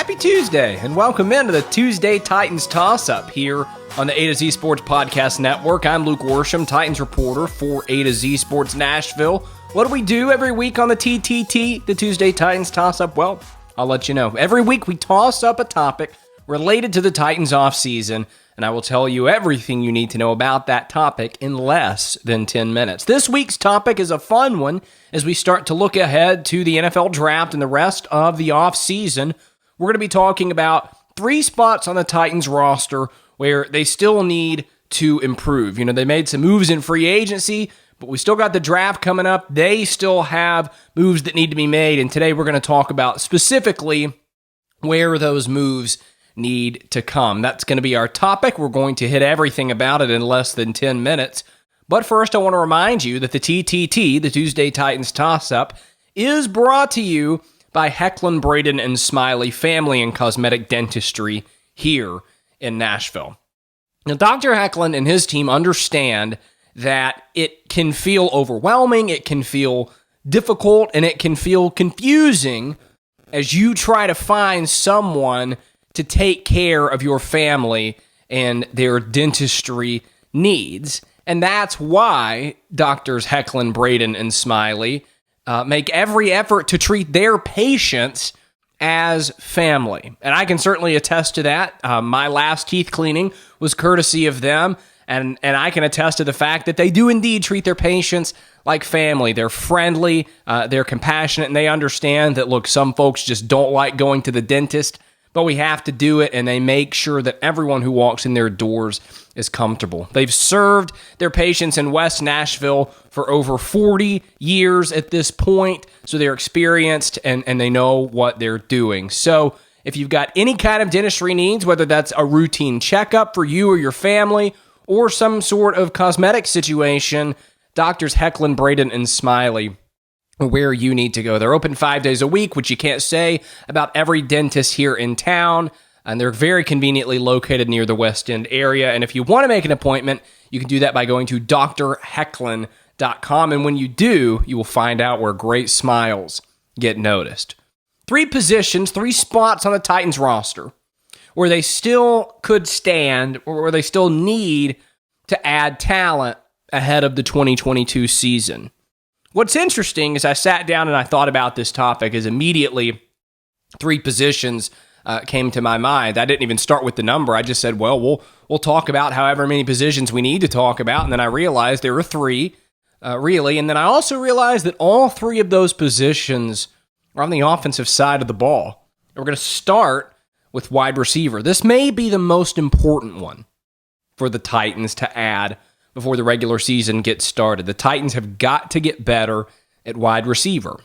Happy Tuesday, and welcome into the Tuesday Titans Tossup here on the A to Z Sports Podcast Network. I'm Luke Worsham, Titans reporter for A to Z Sports Nashville. What do we do every week on the TTT, the Tuesday Titans Tossup? Well, I'll let you know. Every week we toss up a topic related to the Titans offseason, and I will tell you everything you need to know about that topic in less than 10 minutes. This week's topic is a fun one as we start to look ahead to the NFL draft and the rest of the offseason. We're going to be talking about 3 spots on the Titans roster where they still need to improve. You know, they made some moves in free agency, but we still got the draft coming up. They still have moves that need to be made, and today we're going to talk about specifically where those moves need to come. That's going to be our topic. We're going to hit everything about it in less than 10 minutes. But first, I want to remind you that the TTT, the Tuesday Titans Tossup, is brought to you by Hecklin, Braden, and Smiley Family and Cosmetic Dentistry here in Nashville. Now, Dr. Hecklin and his team understand that it can feel overwhelming, it can feel difficult, and it can feel confusing as you try to find someone to take care of your family and their dentistry needs. And that's why Doctors Hecklin, Braden, and Smiley make every effort to treat their patients as family. And I can certainly attest to that. My last teeth cleaning was courtesy of them, and I can attest to the fact that they do indeed treat their patients like family. They're friendly, they're compassionate, and they understand that, look, some folks just don't like going to the dentist, but we have to do it, and they make sure that everyone who walks in their doors is comfortable. They've served their patients in West Nashville for over 40 years at this point, so they're experienced and they know what they're doing. So if you've got any kind of dentistry needs, whether that's a routine checkup for you or your family or some sort of cosmetic situation, Doctors Hecklin, Braden, and Smiley where you need to go. They're open 5 days a week, which you can't say about every dentist here in town, and they're very conveniently located near the West End area. And if you want to make an appointment, you can do that by going to drhecklin.com, and when you do, you will find out where great smiles get noticed. 3 positions, 3 spots on the Titans roster where they still could stand, or where they still need to add talent ahead of the 2022 season. What's interesting is I sat down and I thought about this topic as immediately 3 positions came to my mind. I didn't even start with the number. I just said, well, we'll talk about however many positions we need to talk about. And then I realized there were 3, really. And then I also realized that all 3 of those positions are on the offensive side of the ball. We're going to start with wide receiver. This may be the most important one for the Titans to add before the regular season gets started. The Titans have got to get better at wide receiver.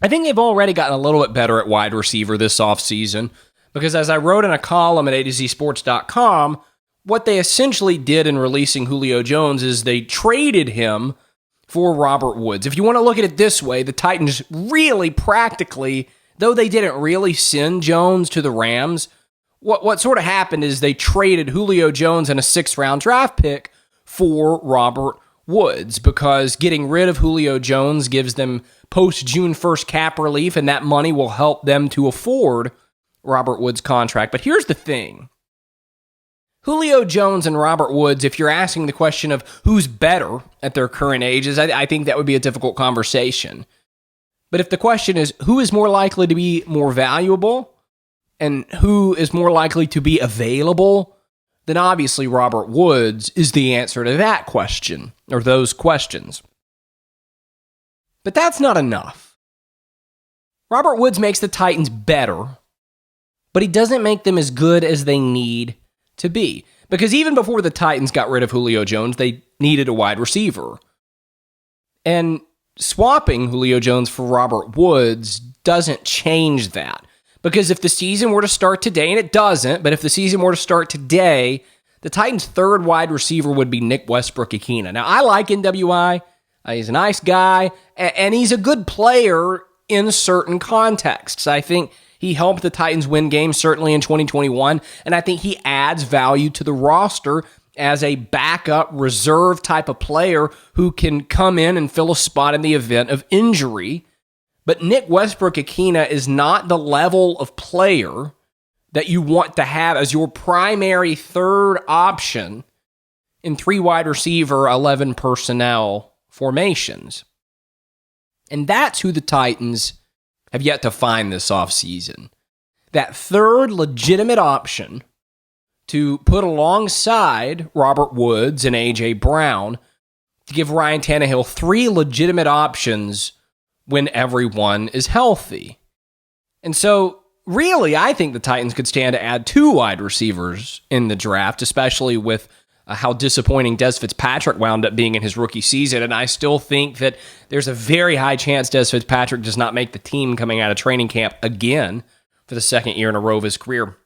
I think they've already gotten a little bit better at wide receiver this offseason, because as I wrote in a column at A2Zsports.com, what they essentially did in releasing Julio Jones is they traded him for Robert Woods. If you want to look at it this way, the Titans really practically, though they didn't really send Jones to the Rams, what sort of happened is they traded Julio Jones and a 6th-round draft pick for Robert Woods, because getting rid of Julio Jones gives them post-June 1st cap relief, and that money will help them to afford Robert Woods' contract. But here's the thing. Julio Jones and Robert Woods, if you're asking the question of who's better at their current ages, I think that would be a difficult conversation. But if the question is who is more likely to be more valuable and who is more likely to be available, then obviously Robert Woods is the answer to that question, or those questions. But that's not enough. Robert Woods makes the Titans better, but he doesn't make them as good as they need to be. Because even before the Titans got rid of Julio Jones, they needed a wide receiver. And swapping Julio Jones for Robert Woods doesn't change that. Because if the season were to start today, and it doesn't, but if the season were to start today, the Titans' 3rd wide receiver would be Nick Westbrook-Ikhine. Now, I like NWI. He's a nice guy, and he's a good player in certain contexts. I think he helped the Titans win games, certainly in 2021, and I think he adds value to the roster as a backup reserve type of player who can come in and fill a spot in the event of injury. But Nick Westbrook-Ikhine is not the level of player that you want to have as your primary third option in 3 wide receiver, 11 personnel formations. And that's who the Titans have yet to find this offseason. That third legitimate option to put alongside Robert Woods and A.J. Brown to give Ryan Tannehill 3 legitimate options when everyone is healthy. And so, really, I think the Titans could stand to add 2 wide receivers in the draft, especially with how disappointing Des Fitzpatrick wound up being in his rookie season. And I still think that there's a very high chance Des Fitzpatrick does not make the team coming out of training camp again for the second year in a row of his career.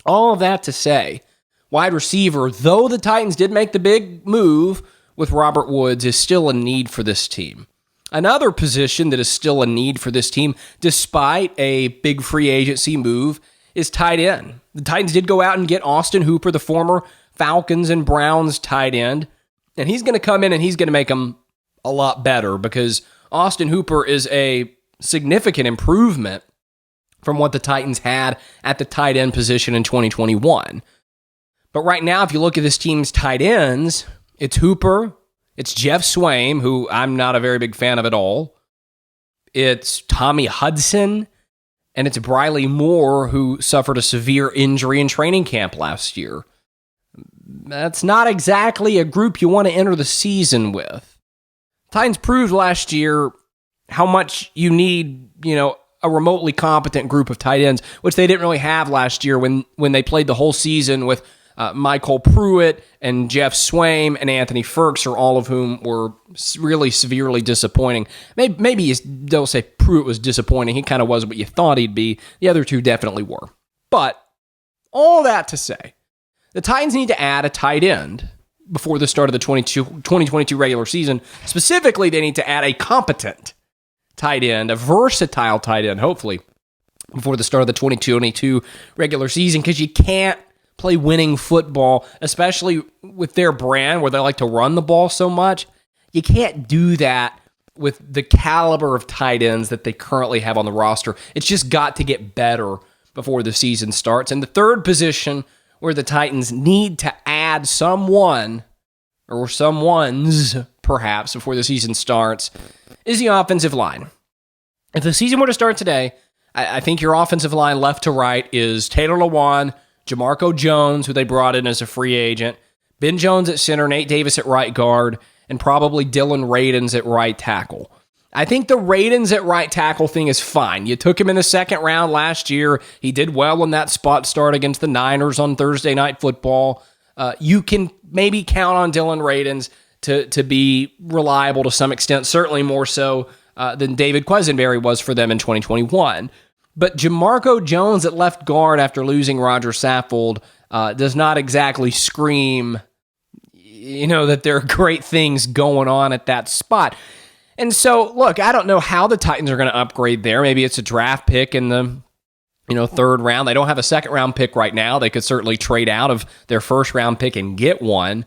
All of that to say, wide receiver, though the Titans did make the big move with Robert Woods, is still a need for this team. Another position that is still a need for this team, despite a big free agency move, is tight end. The Titans did go out and get Austin Hooper, the former Falcons and Browns tight end, and he's going to come in and he's going to make them a lot better because Austin Hooper is a significant improvement from what the Titans had at the tight end position in 2021. But right now, if you look at this team's tight ends, it's Hooper, it's Jeff Swaim, who I'm not a very big fan of at all. It's Tommy Hudson, and it's Briley Moore, who suffered a severe injury in training camp last year. That's not exactly a group you want to enter the season with. Titans proved last year how much you need, a remotely competent group of tight ends, which they didn't really have last year when they played the whole season with Michael Pruitt and Jeff Swaim and Anthony Ferkser, all of whom were really severely disappointing. Maybe you don't say Pruitt was disappointing. He kind of was what you thought he'd be. The other two definitely were. But all that to say, the Titans need to add a tight end before the start of the 2022 regular season. Specifically, they need to add a competent tight end, a versatile tight end, hopefully, before the start of the 2022 regular season, because you can't play winning football, especially with their brand where they like to run the ball so much. You can't do that with the caliber of tight ends that they currently have on the roster. It's just got to get better before the season starts. And the third position where the Titans need to add someone, or someone's perhaps, before the season starts, is the offensive line. If the season were to start today, I think your offensive line left to right is Taylor Lewan, Jamarco Jones, who they brought in as a free agent, Ben Jones at center, Nate Davis at right guard, and probably Dylan Radins at right tackle. I think the Radins at right tackle thing is fine. You took him in the second round last year. He did well in that spot start against the Niners on Thursday Night Football. You can maybe count on Dylan Radins to be reliable to some extent, certainly more so than David Quesenberry was for them in 2021. But Jamarco Jones at left guard after losing Roger Saffold does not exactly scream, that there are great things going on at that spot. And so, look, I don't know how the Titans are going to upgrade there. Maybe it's a draft pick in the third round. They don't have a second round pick right now. They could certainly trade out of their first round pick and get one.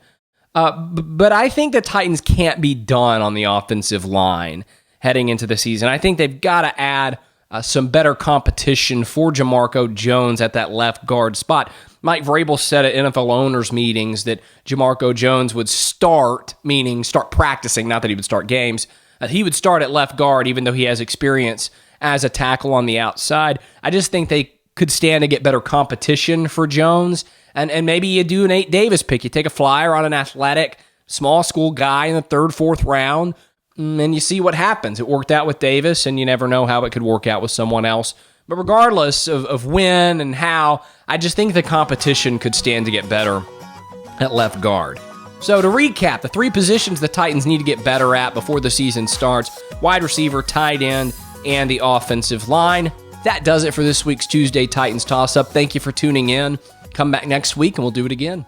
But I think the Titans can't be done on the offensive line heading into the season. I think they've got to add some better competition for Jamarco Jones at that left guard spot. Mike Vrabel said at NFL owners meetings that Jamarco Jones would start, meaning start practicing, not that he would start games. He would start at left guard, even though he has experience as a tackle on the outside. I just think they could stand to get better competition for Jones. And maybe you do an Nate Davis pick. You take a flyer on an athletic, small school guy in the third, fourth round, and you see what happens. It worked out with Davis, and you never know how it could work out with someone else. But regardless of when and how, I just think the competition could stand to get better at left guard. So to recap, the 3 positions the Titans need to get better at before the season starts: wide receiver, tight end, and the offensive line. That does it for this week's Tuesday Titans Tossup. Thank you for tuning in. Come back next week and we'll do it again.